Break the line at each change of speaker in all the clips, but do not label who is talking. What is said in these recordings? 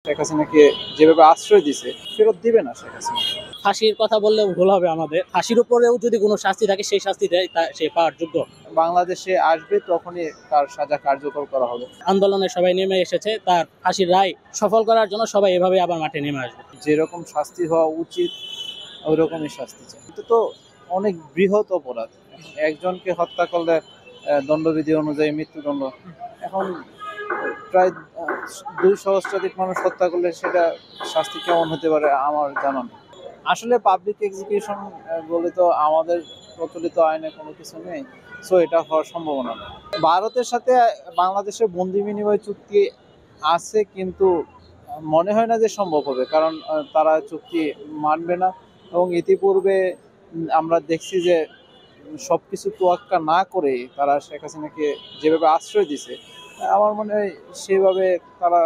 শেখ হাসিনাকে যেভাবে আশ্রয় দিছে ফেরত দিবে না শেখ হাসিনা।
ফাঁসির কথা বললে ভুল হবে আমাদের। ফাঁসির উপরেও যদি কোনো শাস্তি থাকে সেই শাস্তিটাই সে পাওয়ার যোগ্য।
বাংলাদেশে আসবে তখনই তার সাজা কার্যকর করা হবে।
আন্দোলনে সবাই নেমে এসেছে, তার ফাঁসির রায় সফল করার জন্য সবাই এভাবে আবার মাঠে নেমে আসবে।
যেরকম শাস্তি হওয়া উচিত ওই রকমই শাস্তি চাই। এটা তো অনেক বৃহৎ অপরাধ। একজনকে হত্যা করলে দণ্ডবিধি অনুযায়ী মৃত্যুদণ্ড। এখন প্রায় 2 সহস্রাধিক মানুষ হত্যা করলে সেটা শাস্তি কেমন হতে পারে আমার জানা নেই। আসলে পাবলিক এক্সিকিউশন বলে তো আমাদের প্রচলিত আইনে কোনো কিছু নেই, সো এটা হওয়ার সম্ভাবনা নেই। ভারতের সাথে বাংলাদেশের বন্দি বিনিময় চুক্তি আছে, কিন্তু মনে হয় না যে সম্ভব হবে, কারণ তারা চুক্তি মানবে না। এবং ইতিপূর্বে আমরা দেখছি যে সবকিছু তোয়াক্কা না করে তারা শেখ হাসিনাকে যেভাবে আশ্রয় দিছে, আমার মনে হয় সেভাবে তারা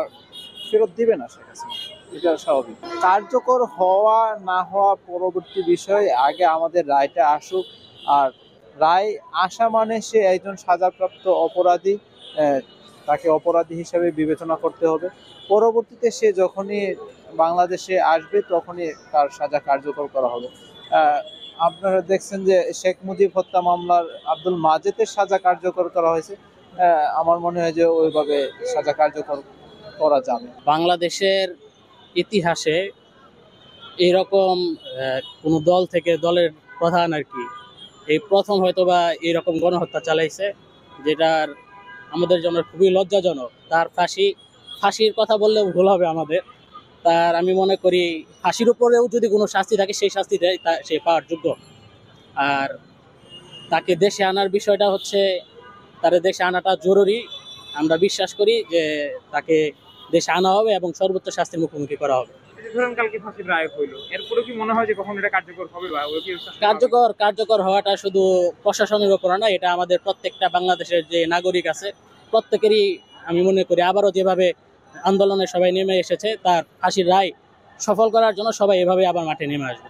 ফেরত দিবে না শেখ হাসিনা। এটা স্বাভাবিক। কার্যকর হওয়া না হওয়া পরবর্তী বিষয়, আগে আমাদের রায়টা আসুক। আর রায় আসা মানে সে একজন সাজাপ্রাপ্ত অপরাধী, তাকে অপরাধী হিসেবে বিবেচনা করতে হবে। পরবর্তীতে সে যখনই বাংলাদেশে আসবে তখনই তার সাজা কার্যকর করা হবে। আপনারা দেখছেন যে শেখ মুজিব হত্যা মামলার আব্দুল মাজেদের সাজা কার্যকর করা হয়েছে। আমার মনে হয় যে ওইভাবে সাজা কার্যকর করা যাবে।
বাংলাদেশের ইতিহাসে এরকম কোনো দল থেকে দলের প্রধান আর কি এই প্রথম হয়তোবা এরকম গণহত্যা চালাইছে, যেটার আমাদের জন্য খুবই লজ্জাজনক। তার ফাঁসির কথা বললে ভুল হবে আমাদের। তার আমি মনে করি ফাঁসির উপরেও যদি কোনো শাস্তি থাকে সেই শাস্তিটাই সে পাওয়ার যোগ্য। আর তাকে দেশে আনার বিষয়টা হচ্ছে, তার দেশে আনাটা জরুরি। আমরা বিশ্বাস করি যে তাকে দেশে আনা হবে এবং সর্বোচ্চ শাস্তির মুখোমুখি করা হবে।
কালকে ফাঁসির রায় হইলো, এরপরে কি মনে হয় যে কখন এটা কার্যকর হবে বা
কার্যকর হওয়াটা শুধু প্রশাসনের উপর না, এটা আমাদের প্রত্যেকটা বাংলাদেশের যে নাগরিক আছে প্রত্যেকেরই আমি মনে করি। আবারও যেভাবে আন্দোলনে সবাই নেমে এসেছে, তার ফাঁসির রায় সফল করার জন্য সবাই এভাবে আবার মাঠে নেমে আসবে।